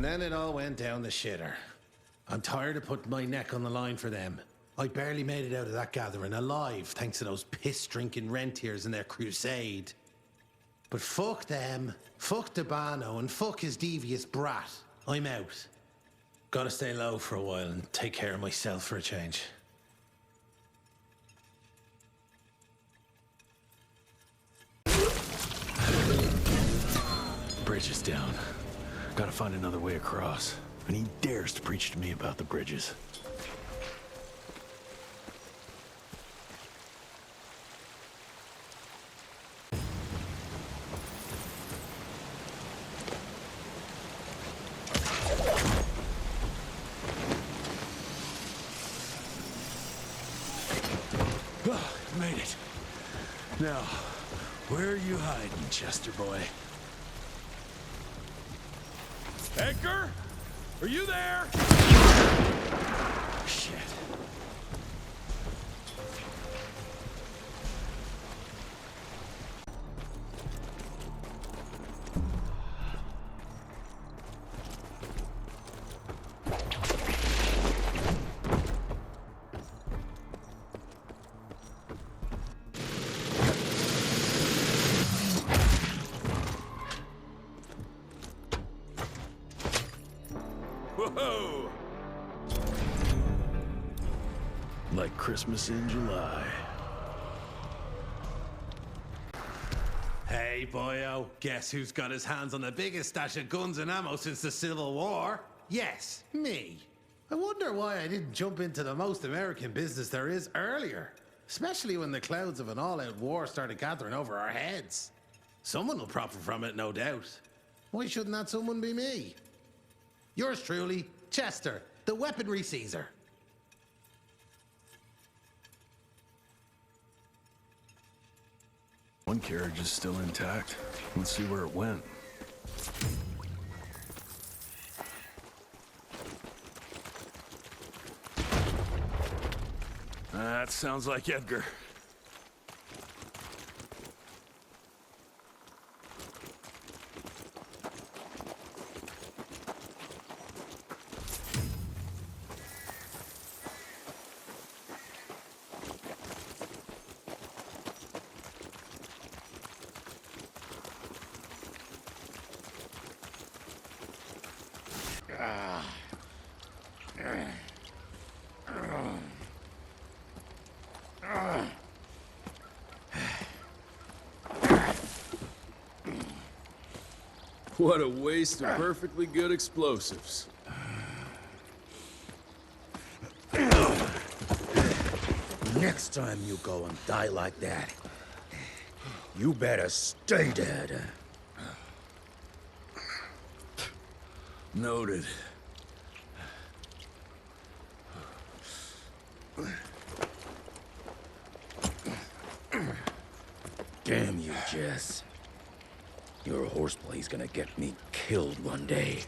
And then it all went down the shitter. I'm tired of putting my neck on the line for them. I barely made it out of that gathering alive thanks to those piss-drinking rentiers and their crusade. But fuck them, fuck Debano, and fuck his devious brat. I'm out. Gotta stay low for a while and take care of myself for a change. Bridge is down. Gotta find another way across. And he dares to preach to me about the bridges. Made it. Now, where are you hiding, Chester boy? Edgar? Are you there? Shit. Whoa! Like Christmas in July. Hey, boyo, guess who's got his hands on the biggest stash of guns and ammo since the Civil War? Yes, me. I wonder why I didn't jump into the most American business there is earlier, especially when the clouds of an all-out war started gathering over our heads. Someone will profit from it, no doubt. Why shouldn't that someone be me? Yours truly, Chester, the weaponry Caesar. One carriage is still intact. Let's see where it went. That sounds like Edgar. What a waste of perfectly good explosives. Next time you go and die like that, you better stay dead. Noted. Damn you, Jess. Your horseplay's gonna get me killed one day.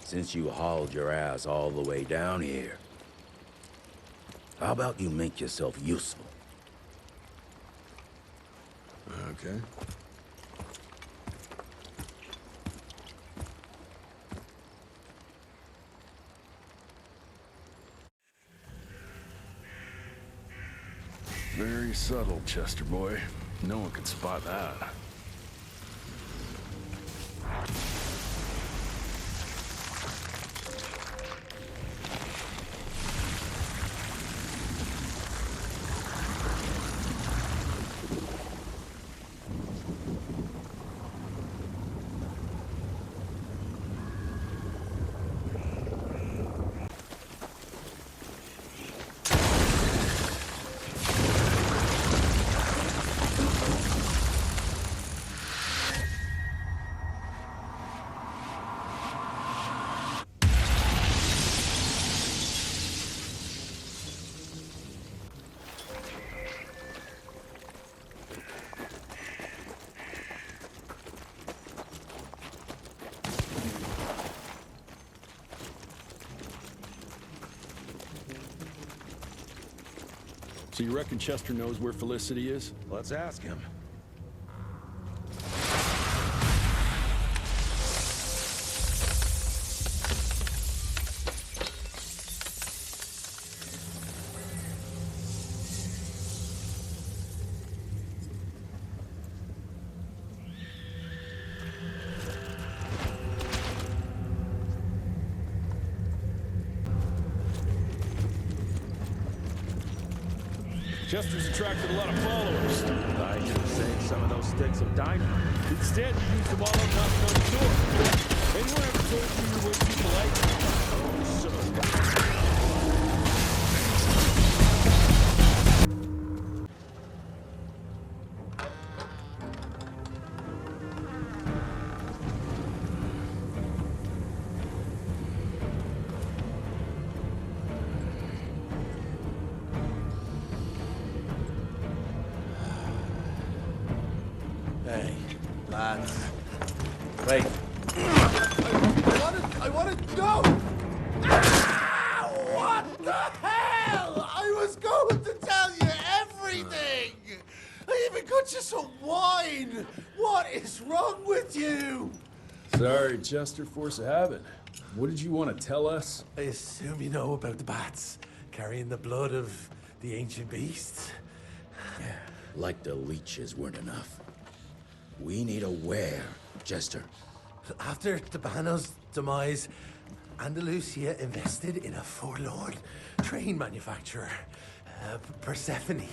Since you hauled your ass all the way down here, how about you make yourself useful? Okay. Very subtle, Chester boy. No one could spot that. So you reckon Chester knows where Felicity is? Let's ask him. Chester's attracted a lot of followers. I should have saved some of those sticks of dynamite. Instead, you used them all on knocking on the door. Anyone ever told you you weren't too polite? Oh, son of a... Hey, lads. Wait. I wanna go! Ah, what the hell? I was going to tell you everything! I even got you some wine! What is wrong with you? Sorry, Chester, force of habit. What did you want to tell us? I assume you know about the bats, carrying the blood of the ancient beasts. Like the leeches weren't enough. We need a where, Chester. After Tabano's demise, Andalusia invested in a forlorn train manufacturer, Persephone,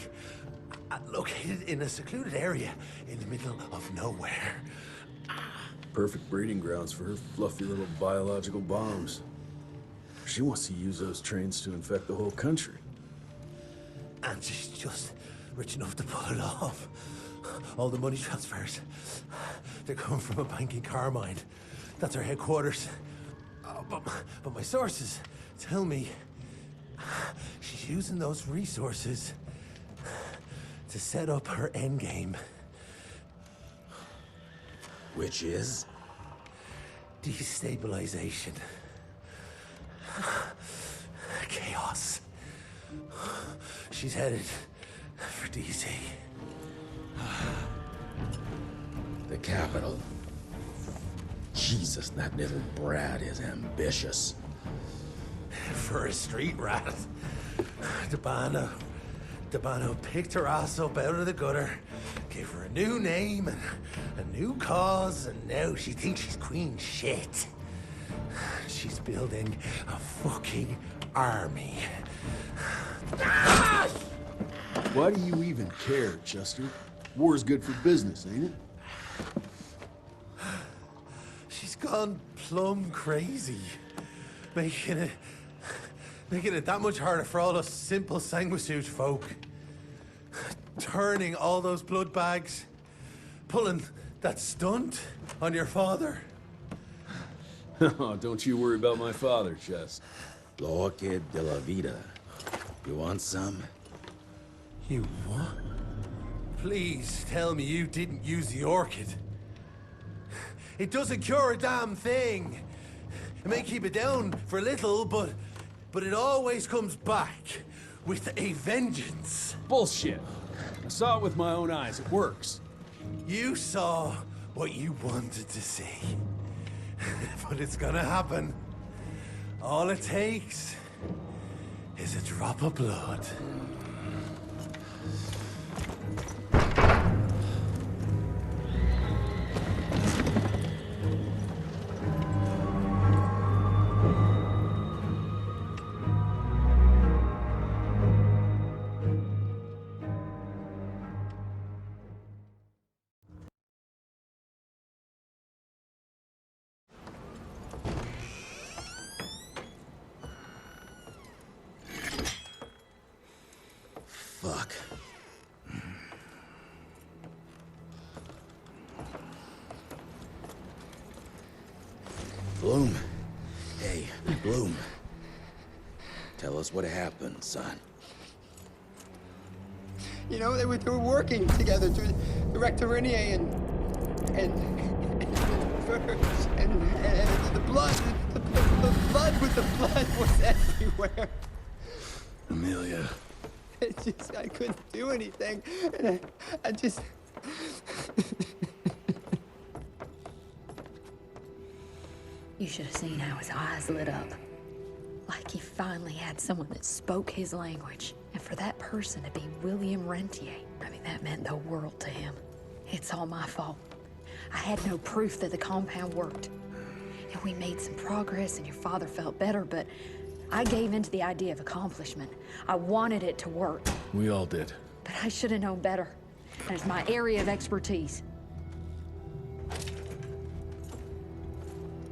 located in a secluded area in the middle of nowhere. Perfect breeding grounds for her fluffy little biological bombs. She wants to use those trains to infect the whole country. And she's just rich enough to pull it off. All the money transfers, they're coming from a bank in Carmine. That's her headquarters. But my sources tell me she's using those resources to set up her endgame. Which is? Destabilization. Chaos. She's headed for DC. The capital. Jesus, that little brat is ambitious. For a street rat. Tabano picked her ass up out of the gutter, gave her a new name and a new cause, and now she thinks she's queen shit. She's building a fucking army. Why do you even care, Chester? War's good for business, ain't it? She's gone plumb crazy, making it that much harder for all us simple sanguisude folk. Turning all those blood bags, pulling that stunt on your father. Oh, don't you worry about my father, Chest. Lo orchid de la vida. You want some? You what? Please tell me you didn't use the orchid. It doesn't cure a damn thing. It may keep it down for a little, but it always comes back with a vengeance. Bullshit. I saw it with my own eyes. It works. You saw what you wanted to see. But it's gonna happen. All it takes is a drop of blood. Fuck. Bloom. Hey, Bloom. Tell us what happened, son. You know, they were working together through the Rectoriniae and the blood, the blood with the blood was everywhere. Amelia. I couldn't do anything, and I just. You should have seen how his eyes lit up. Like he finally had someone that spoke his language. And for that person to be William Rentier, I mean, that meant the world to him. It's all my fault. I had no proof that the compound worked. And we made some progress and your father felt better, but I gave in to the idea of accomplishment. I wanted it to work. We all did. But I should have known better. And it's my area of expertise.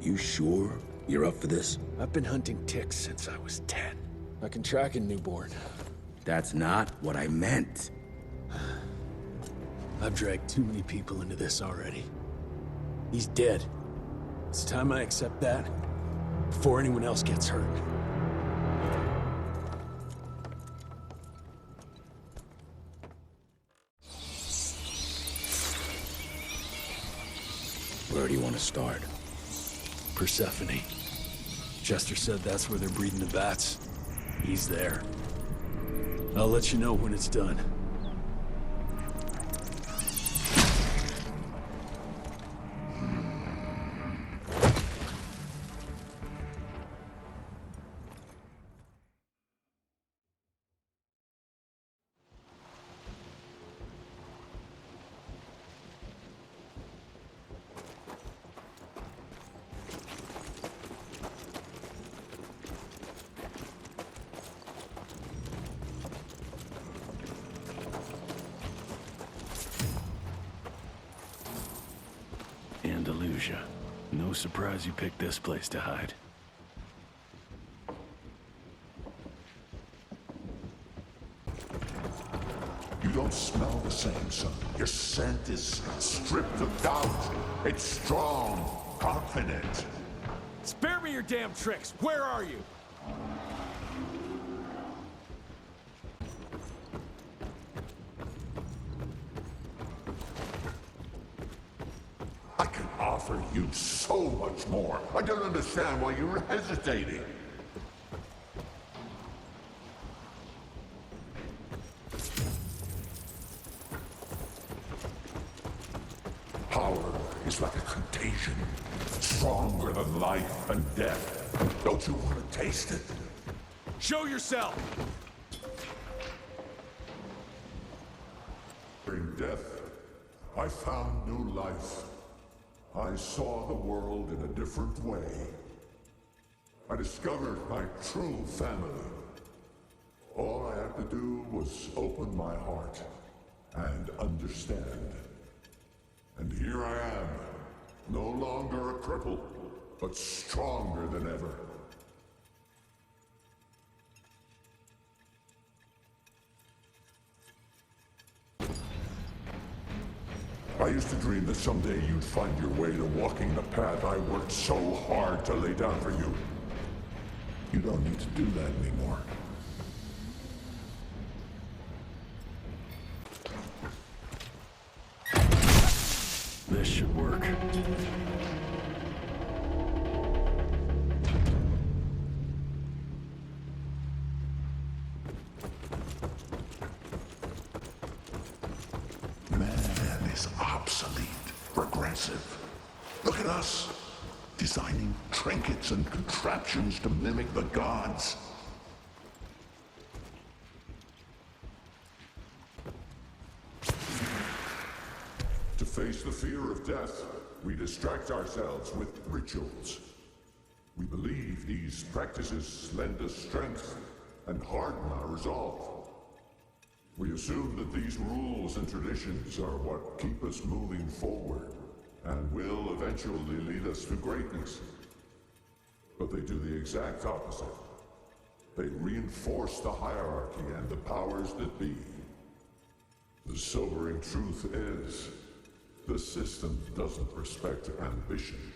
You sure you're up for this? I've been hunting ticks since I was 10. I can track a newborn. That's not what I meant. I've dragged too many people into this already. He's dead. It's time I accept that before anyone else gets hurt. Where do you want to start? Persephone. Chester said that's where they're breeding the bats. He's there. I'll let you know when it's done. Andalusia. No surprise you picked this place to hide. You don't smell the same, son. Your scent is stripped of doubt. It's strong, confident. Spare me your damn tricks! Where are you? I can offer you so much more. I don't understand why you're hesitating. Power is like a contagion, stronger than life and death. Don't you want to taste it? Show yourself! During death, I found new life. I saw the world in a different way. I discovered my true family. All I had to do was open my heart and understand. And here I am, no longer a cripple, but stronger than ever. I used to dream that someday you'd find your way to walking the path I worked so hard to lay down for you. You don't need to do that anymore. This should work. Man is obsolete, regressive. Look at us, designing trinkets and contraptions to mimic the gods. To face the fear of death, we distract ourselves with rituals. We believe these practices lend us strength and harden our resolve. We assume that these rules and traditions are what keep us moving forward and will eventually lead us to greatness. But they do the exact opposite. They reinforce the hierarchy and the powers that be. The sobering truth is, the system doesn't respect ambition.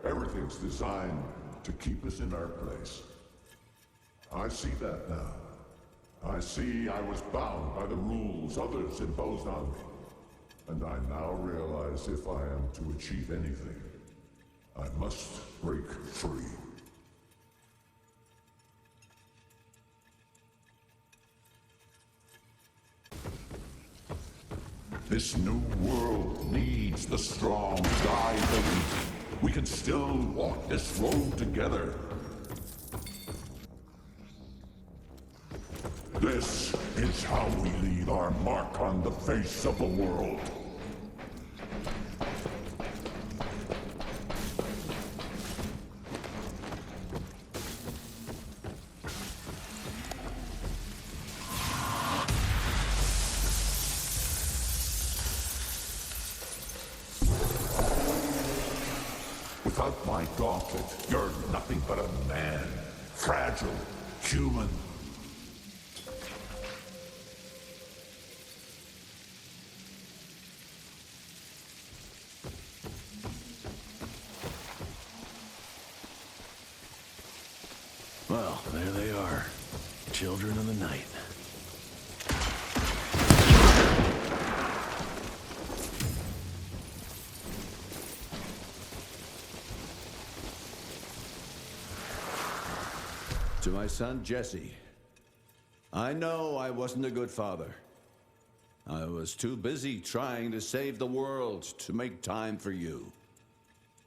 Everything's designed to keep us in our place. I see that now. I see I was bound by the rules others imposed on me. And I now realize if I am to achieve anything, I must break free. This new world needs the strong guide the weak. We can still walk this road together. This is how we leave our mark on the face of the world. Without my gauntlet, you're nothing but a man. Fragile, human. Well, there they are. Children of the night. To my son, Jesse. I know I wasn't a good father. I was too busy trying to save the world to make time for you.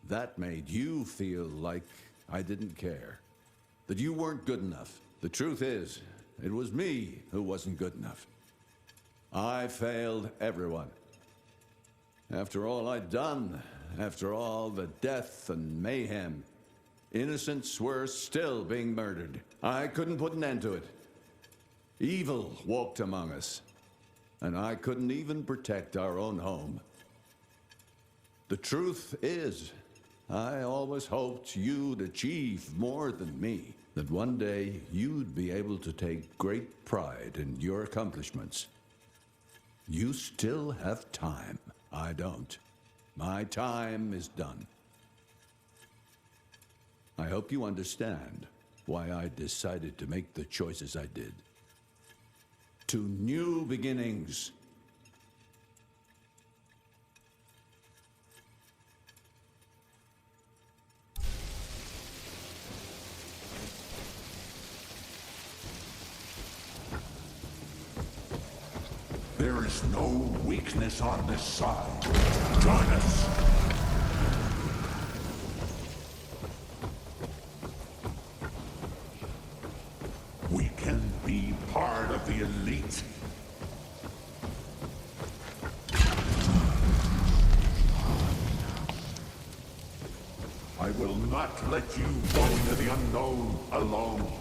That made you feel like I didn't care. That you weren't good enough. The truth is, it was me who wasn't good enough. I failed everyone. After all I'd done, after all the death and mayhem, innocents were still being murdered. I couldn't put an end to it. Evil walked among us, and I couldn't even protect our own home. The truth is, I always hoped you'd achieve more than me. That one day you'd be able to take great pride in your accomplishments. You still have time. I don't. My time is done. I hope you understand why I decided to make the choices I did. To new beginnings. There is no weakness on this side. Join us. We can be part of the elite. I will not let you go into the unknown alone.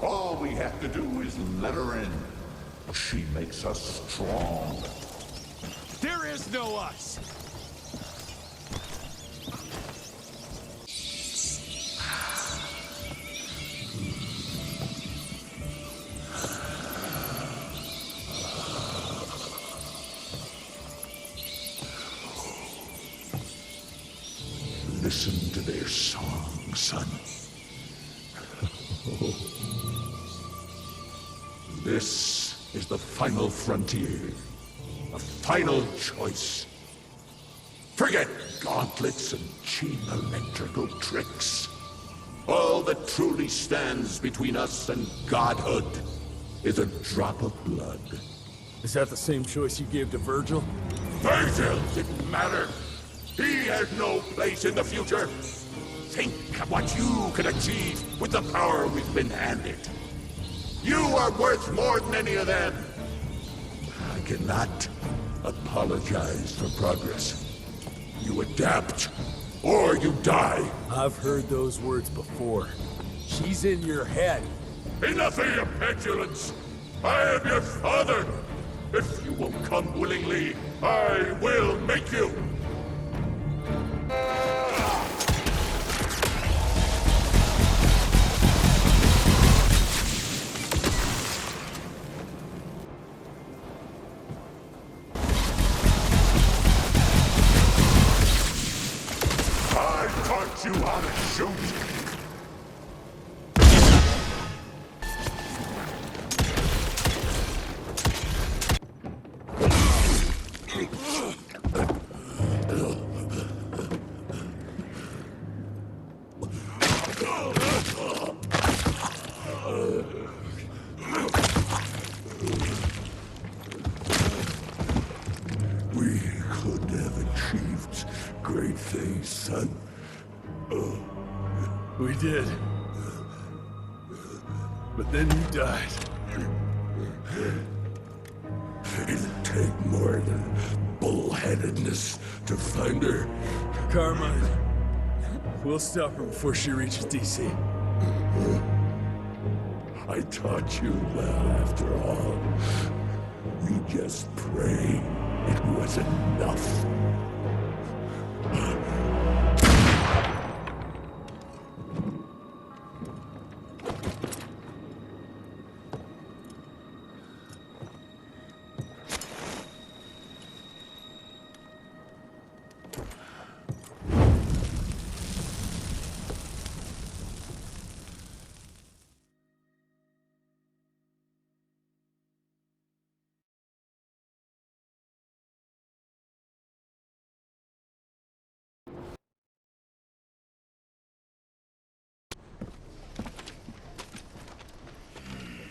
All we have to do is let her in. She makes us strong. There is no us! Listen to their song, son. This is the final frontier. A final choice. Forget gauntlets and cheap electrical tricks. All that truly stands between us and godhood is a drop of blood. Is that the same choice you gave to Virgil? Virgil didn't matter. He had no place in the future. Think of what you can achieve with the power we've been handed. You are worth more than any of them. I cannot apologize for progress. You adapt, or you die. I've heard those words before. She's in your head. Enough of your petulance. I am your father. If you will come willingly, I will make you. I taught you how to shoot. We could have achieved great things, son. We did. But then you died. It'd take more than bullheadedness to find her. Carmine, we'll stop her before she reaches DC. I taught you well after all. We just pray it was enough.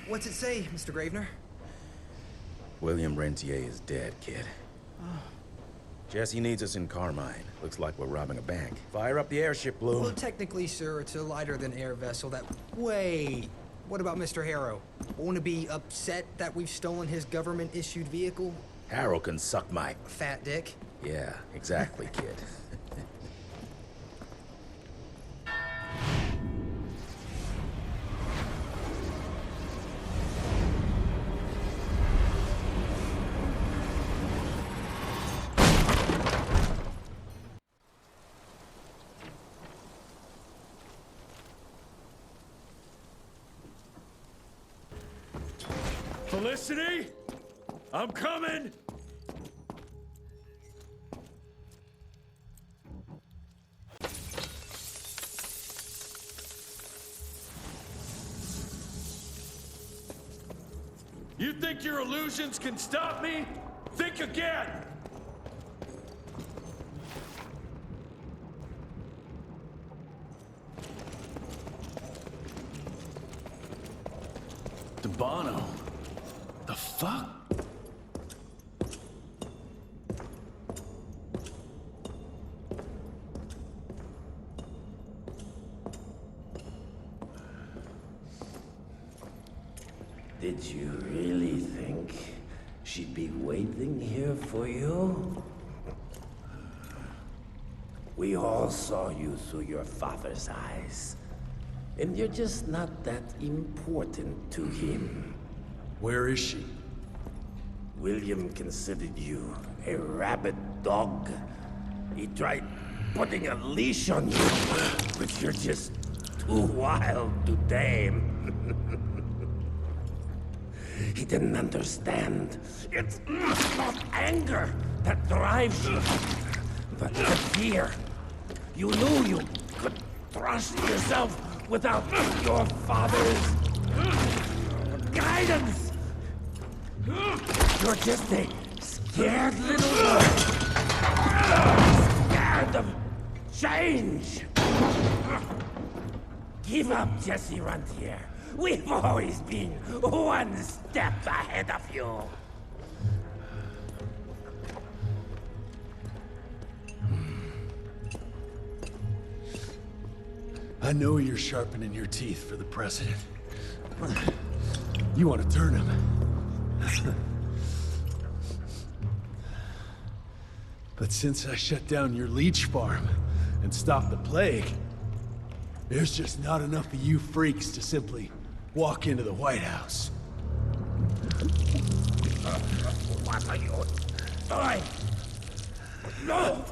What's it say, Mr. Gravener? William Rentier is dead, kid. Jesse needs us in Carmine. Looks like we're robbing a bank. Fire up the airship, Blue. Well, technically, sir, it's a lighter-than-air vessel that... Wait! What about Mr. Harrow? Won't he be upset that we've stolen his government-issued vehicle? Harrow can suck my... Fat dick? Yeah, exactly, kid. Felicity? I'm coming! You think your illusions can stop me? Think again! Bono. The fuck? Did you really think she'd be waiting here for you? We all saw you through your father's eyes. And you're just not that important to him. Where is she? William considered you a rabid dog. He tried putting a leash on you, but you're just too wild to tame. He didn't understand. It's not anger that drives you, but the fear. You knew you could trust yourself without your father's guidance. You're just a scared little boy. Scared of change. Give up, Jesse Rentier. We've always been one step ahead of you. I know you're sharpening your teeth for the president. You want to turn him. But since I shut down your leech farm and stopped the plague, there's just not enough of you freaks to simply walk into the White House. What are you doing? No!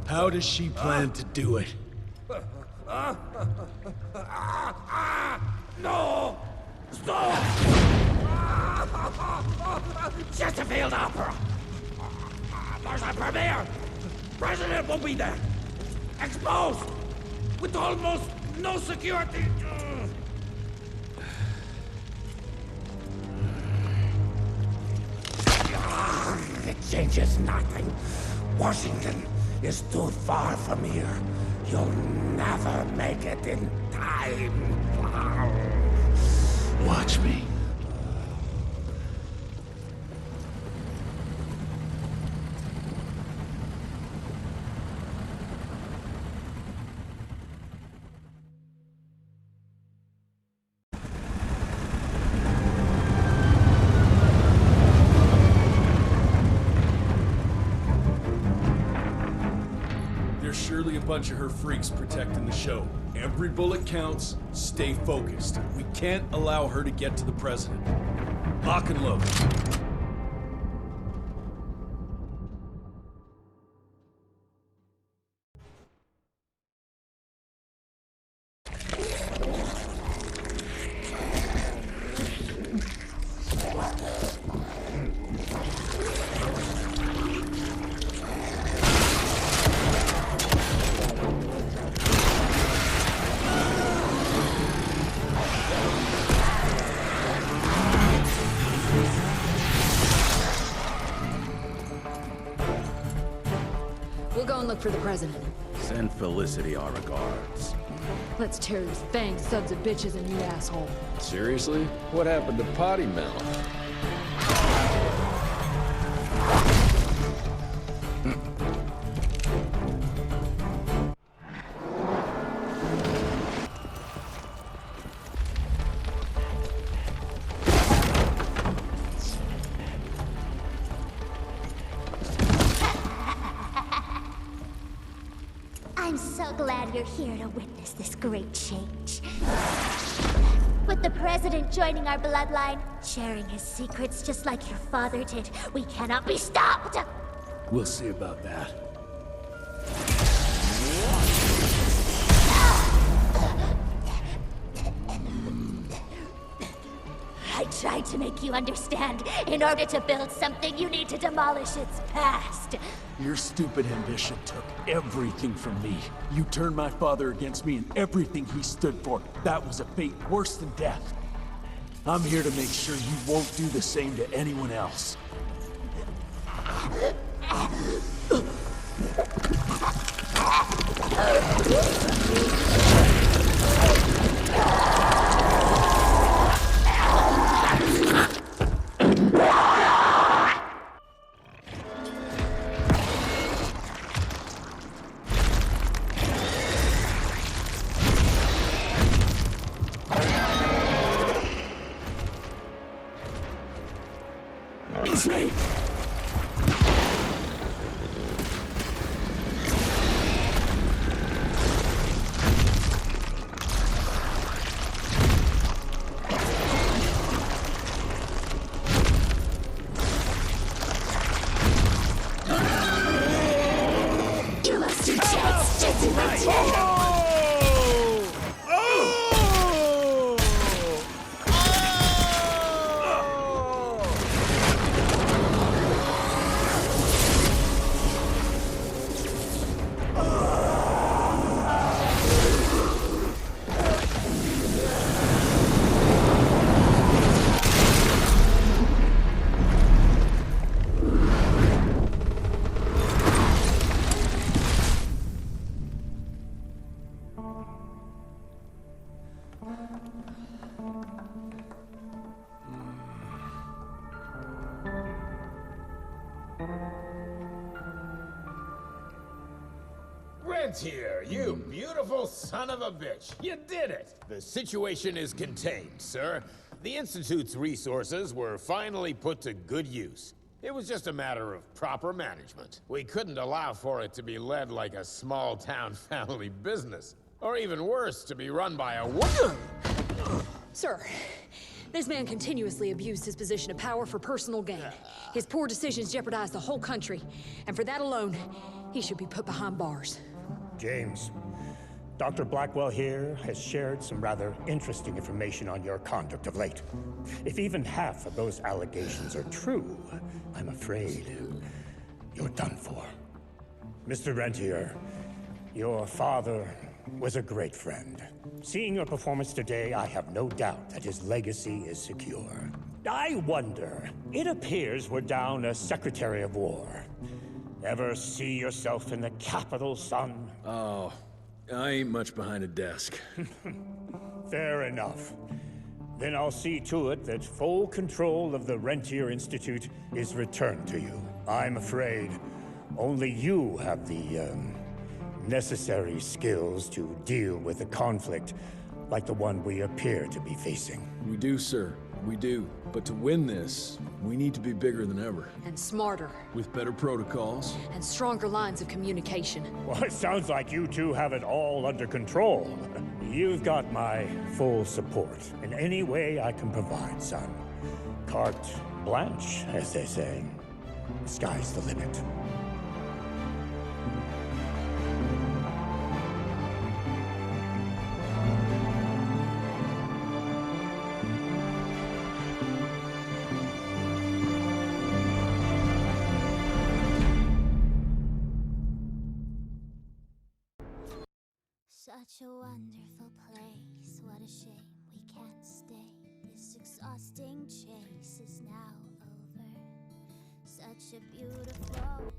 How does she plan to do it? No! Stop! Chesterfield Opera! There's a premiere! President will be there! Exposed! With almost no security! It changes nothing. Washington is too far from here. You'll never make it in time. Watch me. There's surely a bunch of her freaks protecting the show. Every bullet counts. Stay focused. We can't allow her to get to the president. Lock and load. We'll go and look for the president. Send Felicity our regards. Let's tear his fangs, sons of bitches, and you asshole. Seriously? What happened to Potty Mouth? I'm so glad you're here to witness this great change. With the president joining our bloodline, sharing his secrets just like your father did, we cannot be stopped! We'll see about that. I tried to make you understand. In order to build something, you need to demolish its past. Your stupid ambition took everything from me. You turned my father against me and everything he stood for. That was a fate worse than death. I'm here to make sure you won't do the same to anyone else. Rentier, you beautiful son of a bitch. You did it. The situation is contained, sir. The Institute's resources were finally put to good use. It was just a matter of proper management. We couldn't allow for it to be led like a small-town family business. Or even worse, to be run by a woman. Sir, this man continuously abused his position of power for personal gain. His poor decisions jeopardized the whole country. And for that alone, he should be put behind bars. James, Dr. Blackwell here has shared some rather interesting information on your conduct of late. If even half of those allegations are true, I'm afraid you're done for. Mr. Rentier, your father was a great friend. Seeing your performance today, I have no doubt that his legacy is secure. I wonder, it appears we're down a Secretary of War. Ever see yourself in the capital, son? Oh, I ain't much behind a desk. Fair enough. Then I'll see to it that full control of the Rentier Institute is returned to you. I'm afraid only you have the, necessary skills to deal with a conflict like the one we appear to be facing. We do, sir. We do. But to win this, we need to be bigger than ever. And smarter. With better protocols. And stronger lines of communication. Well, it sounds like you two have it all under control. You've got my full support in any way I can provide, son. Carte blanche, as they say. Sky's the limit. Such a wonderful place, what a shame we can't stay. This exhausting chase is now over. Such a beautiful